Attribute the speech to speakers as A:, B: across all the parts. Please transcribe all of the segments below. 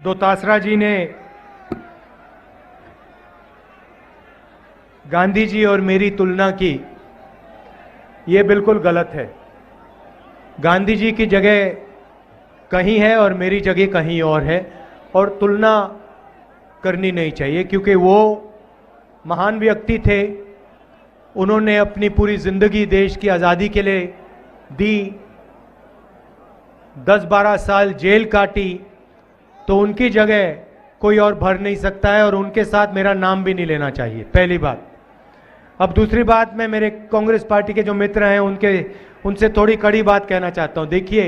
A: दोतासरा जी ने गांधी जी और मेरी तुलना की, ये बिल्कुल गलत है। गांधी जी की जगह कहीं है और मेरी जगह कहीं और है, और तुलना करनी नहीं चाहिए, क्योंकि वो महान व्यक्ति थे। उन्होंने अपनी पूरी जिंदगी देश की आज़ादी के लिए दी, 10-12 साल जेल काटी, तो उनकी जगह कोई और भर नहीं सकता है, और उनके साथ मेरा नाम भी नहीं लेना चाहिए, पहली बात। अब दूसरी बात, मैं मेरे कांग्रेस पार्टी के जो मित्र हैं उनसे थोड़ी कड़ी बात कहना चाहता हूं। देखिए,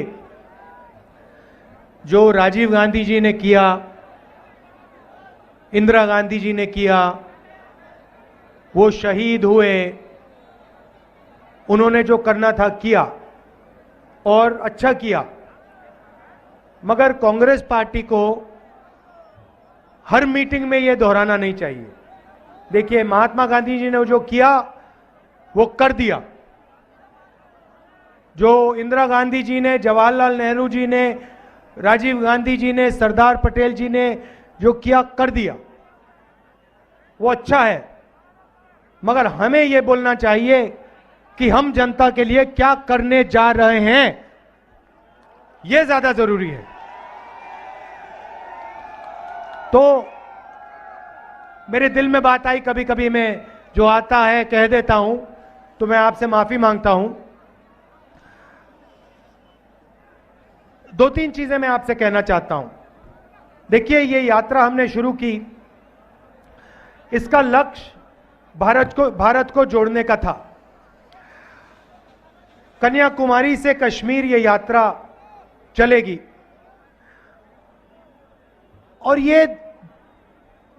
A: जो राजीव गांधी जी ने किया, इंदिरा गांधी जी ने किया, वो शहीद हुए, उन्होंने जो करना था किया और अच्छा किया, मगर कांग्रेस पार्टी को हर मीटिंग में यह दोहराना नहीं चाहिए। देखिए, महात्मा गांधी जी ने जो किया वो कर दिया, जो इंदिरा गांधी जी ने, जवाहरलाल नेहरू जी ने, राजीव गांधी जी ने, सरदार पटेल जी ने जो किया कर दिया, वो अच्छा है। मगर हमें यह बोलना चाहिए कि हम जनता के लिए क्या करने जा रहे हैं, यह ज्यादा जरूरी है। तो मेरे दिल में बात आई, कभी कभी मैं जो आता है कह देता हूं, तो मैं आपसे माफी मांगता हूं। 2-3 चीजें मैं आपसे कहना चाहता हूं। देखिए, ये यात्रा हमने शुरू की, इसका लक्ष्य भारत को जोड़ने का था। कन्याकुमारी से कश्मीर ये यात्रा चलेगी, और ये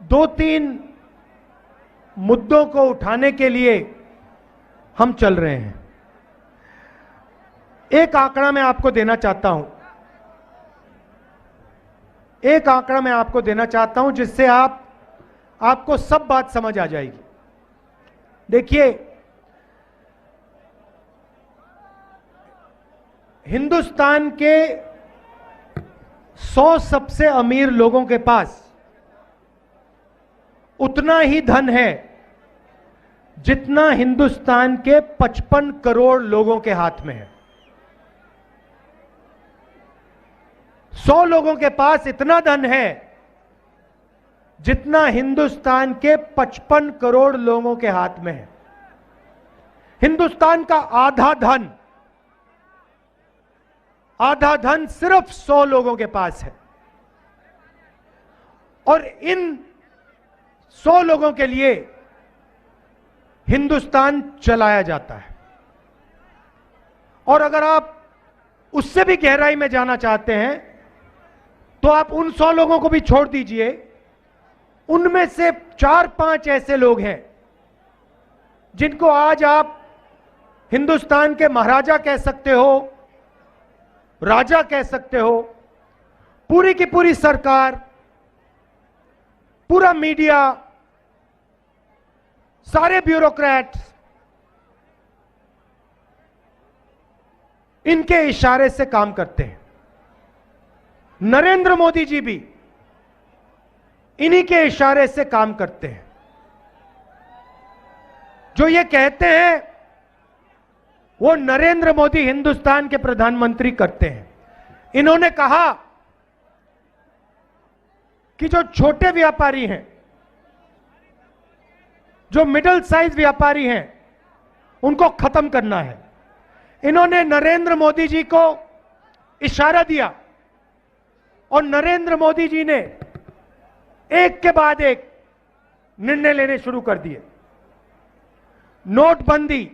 A: 2-3 मुद्दों को उठाने के लिए हम चल रहे हैं। एक आंकड़ा मैं आपको देना चाहता हूं, एक आंकड़ा मैं आपको देना चाहता हूं, जिससे आपको सब बात समझ आ जाएगी। देखिए, हिंदुस्तान के 100 सबसे अमीर लोगों के पास उतना ही धन है जितना हिंदुस्तान के 55 करोड़ लोगों के हाथ में है। 100 लोगों के पास इतना धन है जितना हिंदुस्तान के 55 करोड़ लोगों के हाथ में है। हिंदुस्तान का आधा धन सिर्फ 100 लोगों के पास है, और इन 100 लोगों के लिए हिंदुस्तान चलाया जाता है। और अगर आप उससे भी गहराई में जाना चाहते हैं, तो आप उन 100 लोगों को भी छोड़ दीजिए, उनमें से 4-5 ऐसे लोग हैं जिनको आज आप हिंदुस्तान के महाराजा कह सकते हो, राजा कह सकते हो। पूरी की पूरी सरकार, पूरा मीडिया, सारे ब्यूरोक्रेट्स इनके इशारे से काम करते हैं। नरेंद्र मोदी जी भी इन्हीं के इशारे से काम करते हैं। जो ये कहते हैं वो नरेंद्र मोदी हिंदुस्तान के प्रधानमंत्री करते हैं। इन्होंने कहा कि जो छोटे व्यापारी हैं, जो मिडिल साइज व्यापारी हैं, उनको खत्म करना है। इन्होंने नरेंद्र मोदी जी को इशारा दिया, और नरेंद्र मोदी जी ने एक के बाद एक निर्णय लेने शुरू कर दिए। नोटबंदी,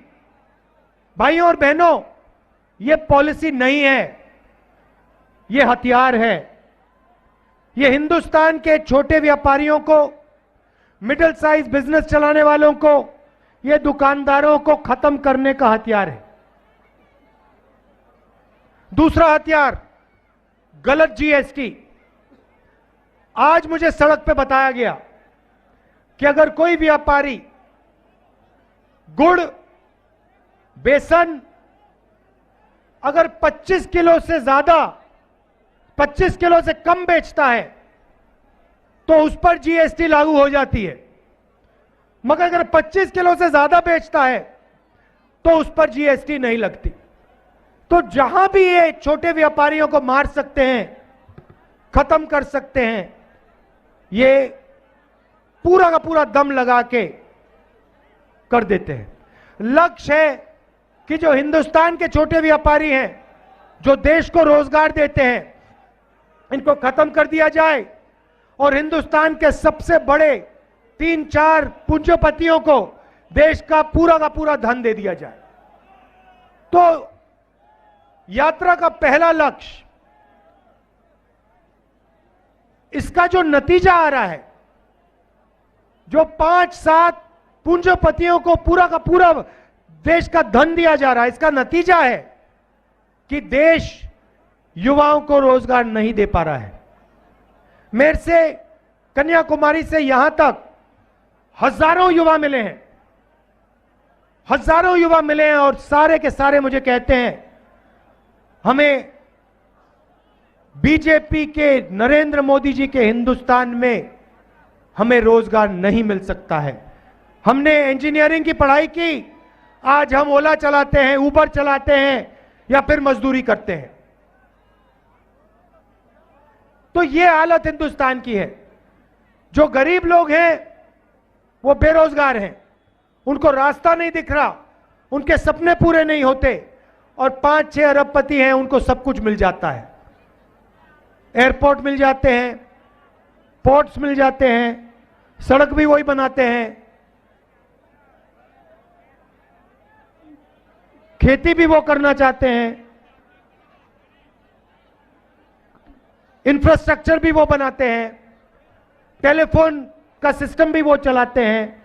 A: भाइयों और बहनों, यह पॉलिसी नहीं है, यह हथियार है। यह हिंदुस्तान के छोटे व्यापारियों को, मिडिल साइज बिजनेस चलाने वालों को, यह दुकानदारों को खत्म करने का हथियार है। दूसरा हथियार, गलत जीएसटी। आज मुझे सड़क पे बताया गया कि अगर कोई व्यापारी गुड़, बेसन अगर 25 किलो से ज्यादा, 25 किलो से कम बेचता है, तो उस पर जीएसटी लागू हो जाती है, मगर अगर 25 किलो से ज्यादा बेचता है तो उस पर जीएसटी नहीं लगती। तो जहां भी ये छोटे व्यापारियों को मार सकते हैं, खत्म कर सकते हैं, ये पूरा का पूरा दम लगा के कर देते हैं। लक्ष्य है कि जो हिंदुस्तान के छोटे व्यापारी हैं, जो देश को रोजगार देते हैं, इनको खत्म कर दिया जाए और हिंदुस्तान के सबसे बड़े 3-4 पूंजीपतियों को देश का पूरा धन दे दिया जाए। तो यात्रा का पहला लक्ष्य, इसका जो नतीजा आ रहा है, जो 5-7 पूंजीपतियों को पूरा देश का धन दिया जा रहा है, इसका नतीजा है कि देश युवाओं को रोजगार नहीं दे पा रहा है। मेरे से कन्याकुमारी से यहां तक हजारों युवा मिले हैं, हजारों युवा मिले हैं और सारे के सारे मुझे कहते हैं हमें बीजेपी के, नरेंद्र मोदी जी के हिंदुस्तान में हमें रोजगार नहीं मिल सकता है। हमने इंजीनियरिंग की पढ़ाई की, आज हम ओला चलाते हैं, उबर चलाते हैं या फिर मजदूरी करते हैं। तो ये हालत हिंदुस्तान की है। जो गरीब लोग हैं वो बेरोजगार हैं, उनको रास्ता नहीं दिख रहा, उनके सपने पूरे नहीं होते, और 5-6 अरबपति हैं, उनको सब कुछ मिल जाता है। एयरपोर्ट मिल जाते हैं, पोर्ट्स मिल जाते हैं, सड़क भी वही बनाते हैं, खेती भी वो करना चाहते हैं, इंफ्रास्ट्रक्चर भी वो बनाते हैं, टेलीफोन का सिस्टम भी वो चलाते हैं,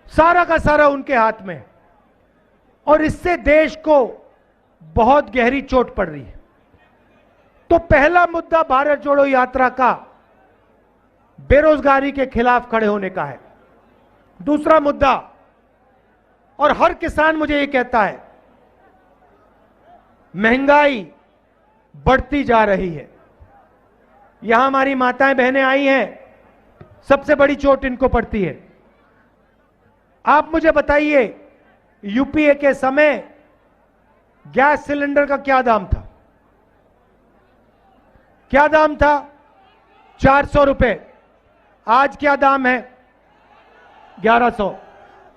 A: सारा का सारा उनके हाथ में। और इससे देश को बहुत गहरी चोट पड़ रही है। तो पहला मुद्दा भारत जोड़ो यात्रा का बेरोजगारी के खिलाफ खड़े होने का है। दूसरा मुद्दा, और हर किसान मुझे ये कहता है, महंगाई बढ़ती जा रही है। यहां हमारी माताएं बहनें आई हैं, सबसे बड़ी चोट इनको पड़ती है। आप मुझे बताइए, यूपीए के समय गैस सिलेंडर का क्या दाम था? क्या दाम था? 400 रुपए। आज क्या दाम है? 1100।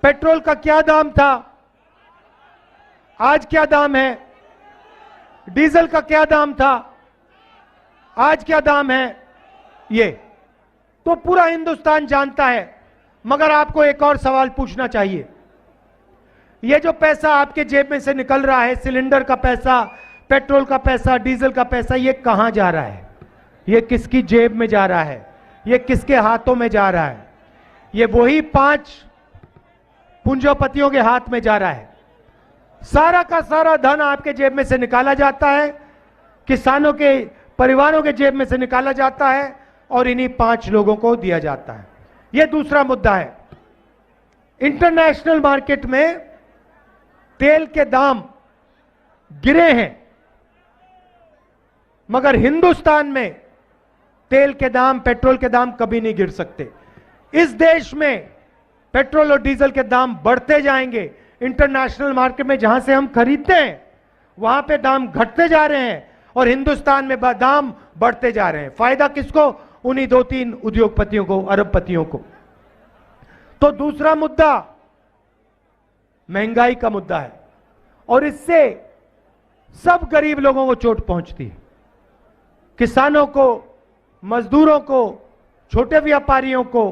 A: पेट्रोल का क्या दाम था? आज क्या दाम है? डीजल का क्या दाम था? आज क्या दाम है? ये तो पूरा हिंदुस्तान जानता है। मगर आपको एक और सवाल पूछना चाहिए, ये जो पैसा आपके जेब में से निकल रहा है, सिलेंडर का पैसा, पेट्रोल का पैसा, डीजल का पैसा, ये कहां जा रहा है? ये किसकी जेब में जा रहा है? ये किसके हाथों में जा रहा है? ये वही 5 पूंजीपतियों के हाथ में जा रहा है। सारा का सारा धन आपके जेब में से निकाला जाता है, किसानों के परिवारों के जेब में से निकाला जाता है और इन्हीं 5 लोगों को दिया जाता है। यह दूसरा मुद्दा है। इंटरनेशनल मार्केट में तेल के दाम गिरे हैं, मगर हिंदुस्तान में तेल के दाम, पेट्रोल के दाम कभी नहीं गिर सकते। इस देश में पेट्रोल और डीजल के दाम बढ़ते जाएंगे। इंटरनेशनल मार्केट में जहां से हम खरीदते हैं वहां पे दाम घटते जा रहे हैं और हिंदुस्तान में दाम बढ़ते जा रहे हैं। फायदा किसको? उन्हीं 2-3 उद्योगपतियों को, अरबपतियों को। तो दूसरा मुद्दा महंगाई का मुद्दा है और इससे सब गरीब लोगों को चोट पहुंचती है। किसानों को, मजदूरों को, छोटे व्यापारियों को,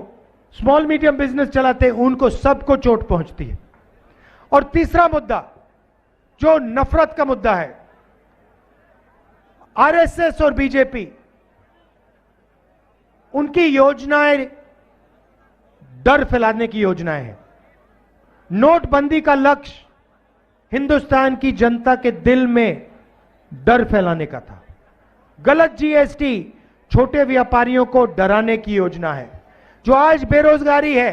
A: स्मॉल मीडियम बिजनेस चलाते हैं, उनको सबको चोट पहुंचती है। और तीसरा मुद्दा जो नफरत का मुद्दा है, आरएसएस और बीजेपी, उनकी योजनाएं डर फैलाने की योजनाएं हैं। नोटबंदी का लक्ष्य हिंदुस्तान की जनता के दिल में डर फैलाने का था। गलत जीएसटी छोटे व्यापारियों को डराने की योजना है। जो आज बेरोजगारी है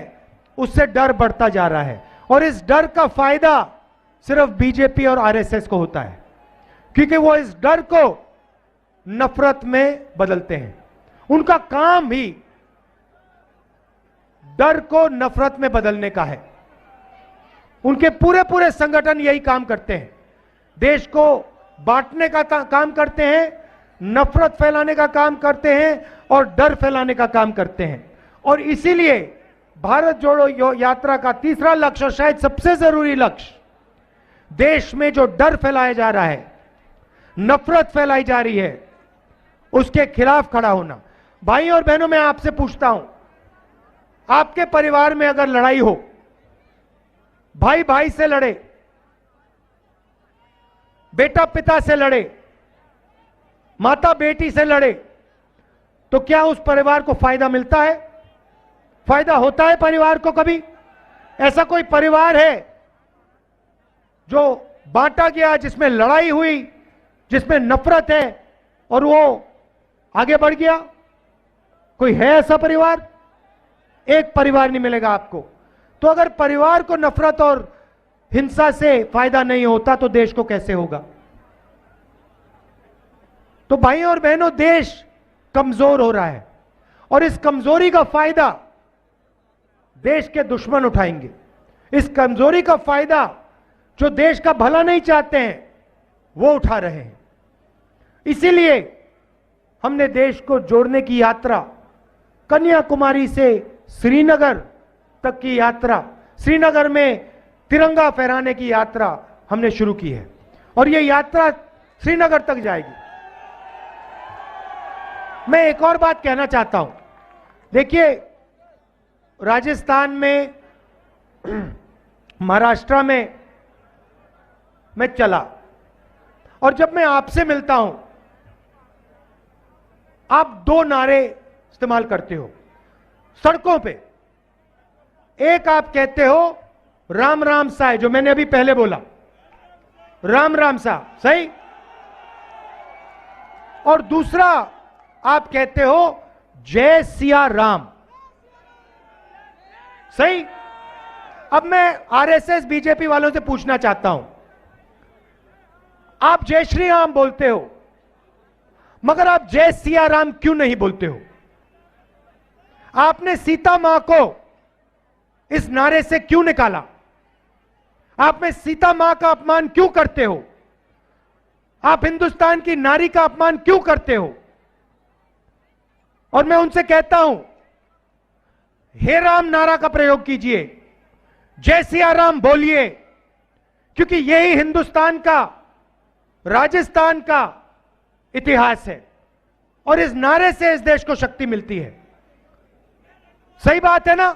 A: उससे डर बढ़ता जा रहा है और इस डर का फायदा सिर्फ बीजेपी और आरएसएस को होता है, क्योंकि वो इस डर को नफरत में बदलते हैं। उनका काम ही डर को नफरत में बदलने का है। उनके पूरे पूरे संगठन यही काम करते हैं, देश को बांटने का काम करते हैं, नफरत फैलाने का काम करते हैं और डर फैलाने का काम करते हैं। और इसीलिए भारत जोड़ो यात्रा का तीसरा लक्ष्य और शायद सबसे जरूरी लक्ष्य, देश में जो डर फैलाया जा रहा है, नफरत फैलाई जा रही है, उसके खिलाफ खड़ा होना। भाई और बहनों, मैं आपसे पूछता हूं, आपके परिवार में अगर लड़ाई हो, भाई भाई से लड़े, बेटा पिता से लड़े, माता बेटी से लड़े, तो क्या उस परिवार को फायदा मिलता है? फायदा होता है परिवार को कभी? ऐसा कोई परिवार है जो बांटा गया, जिसमें लड़ाई हुई, जिसमें नफरत है और वो आगे बढ़ गया? कोई है ऐसा परिवार? एक परिवार नहीं मिलेगा आपको। तो अगर परिवार को नफरत और हिंसा से फायदा नहीं होता तो देश को कैसे होगा? तो भाइयों और बहनों, देश कमजोर हो रहा है और इस कमजोरी का फायदा देश के दुश्मन उठाएंगे। इस कमजोरी का फायदा जो देश का भला नहीं चाहते हैं वो उठा रहे हैं। इसीलिए हमने देश को जोड़ने की यात्रा, कन्याकुमारी से श्रीनगर तक की यात्रा, श्रीनगर में तिरंगा फहराने की यात्रा हमने शुरू की है और यह यात्रा श्रीनगर तक जाएगी। मैं एक और बात कहना चाहता हूं। देखिए, राजस्थान में, महाराष्ट्र में मैं चला और जब मैं आपसे मिलता हूं, आप दो नारे इस्तेमाल करते हो सड़कों पे। एक आप कहते हो राम राम साय, जो मैंने अभी पहले बोला, राम राम सा, सही? और दूसरा आप कहते हो जय सिया राम, सही? अब मैं आरएसएस बीजेपी वालों से पूछना चाहता हूं, आप जय श्री राम बोलते हो, मगर आप जय सिया राम क्यों नहीं बोलते हो? आपने सीता मां को इस नारे से क्यों निकाला? आप में सीता मां का अपमान क्यों करते हो? आप हिंदुस्तान की नारी का अपमान क्यों करते हो? और मैं उनसे कहता हूं, हे राम नारा का प्रयोग कीजिए, जय सिया राम बोलिए, क्योंकि यही हिंदुस्तान का, राजस्थान का इतिहास है और इस नारे से इस देश को शक्ति मिलती है। सही बात है ना?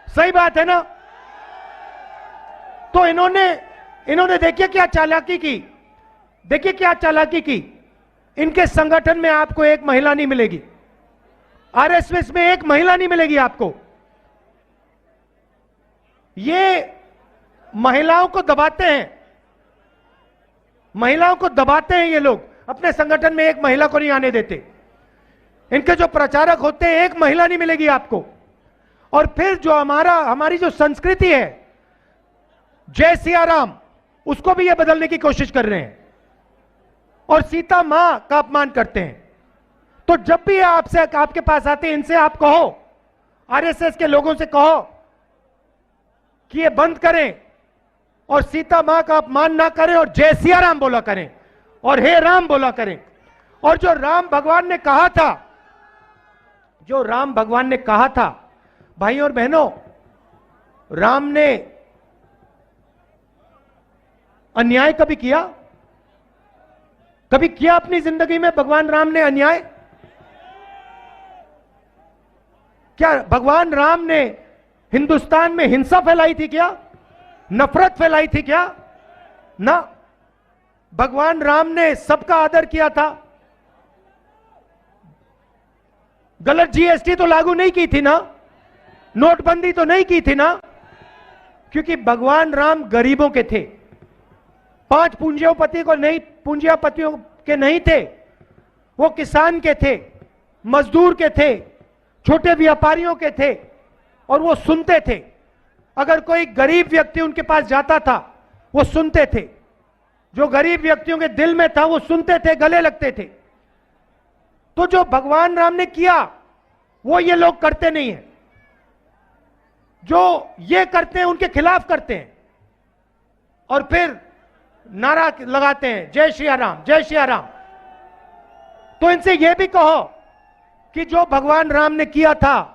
A: सही बात है ना? तो इन्होंने देखिए क्या चालाकी की, देखिए क्या चालाकी की। इनके संगठन में आपको एक महिला नहीं मिलेगी, आरएसएस में एक महिला नहीं मिलेगी आपको। ये महिलाओं को दबाते हैं, महिलाओं को दबाते हैं ये लोग, अपने संगठन में एक महिला को नहीं आने देते। इनके जो प्रचारक होते हैं, एक महिला नहीं मिलेगी आपको। और फिर जो हमारी जो संस्कृति है, जय सिया राम, उसको भी ये बदलने की कोशिश कर रहे हैं और सीता मां का अपमान करते हैं। तो जब भी आपसे, आपके पास आते हैं, इनसे आप कहो, आरएसएस के लोगों से कहो कि ये बंद करें और सीता मां का अपमान ना करें और जय सिया राम बोला करें और हे राम बोला करें। और जो राम भगवान ने कहा था, जो राम भगवान ने कहा था, भाई और बहनों, राम ने अन्याय कभी किया? कभी किया अपनी जिंदगी में भगवान राम ने अन्याय? क्या भगवान राम ने हिंदुस्तान में हिंसा फैलाई थी क्या? नफरत फैलाई थी क्या? ना, भगवान राम ने सबका आदर किया था। गलत जीएसटी तो लागू नहीं की थी ना, नोटबंदी तो नहीं की थी ना, क्योंकि भगवान राम गरीबों के थे, 5 पूंजीपति को नहीं, पूंजीपतियों के नहीं थे, वो किसान के थे, मजदूर के थे, छोटे व्यापारियों के थे और वो सुनते थे। अगर कोई गरीब व्यक्ति उनके पास जाता था, वो सुनते थे। जो गरीब व्यक्तियों के दिल में था वो सुनते थे, गले लगते थे। तो जो भगवान राम ने किया वो ये लोग करते नहीं है। जो ये करते हैं उनके खिलाफ करते हैं और फिर नारा लगाते हैं जय श्री राम, जय श्री राम। तो इनसे यह भी कहो कि जो भगवान राम ने किया था,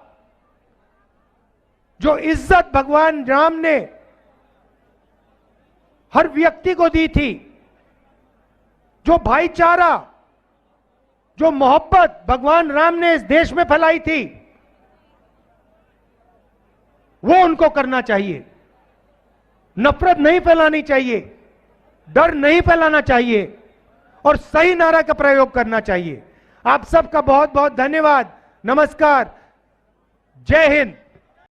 A: जो इज्जत भगवान राम ने हर व्यक्ति को दी थी, जो भाईचारा, जो मोहब्बत भगवान राम ने इस देश में फैलाई थी, वो उनको करना चाहिए। नफरत नहीं फैलानी चाहिए, डर नहीं फैलाना चाहिए और सही नारा का प्रयोग करना चाहिए। आप सबका बहुत बहुत धन्यवाद। नमस्कार, जय हिंद।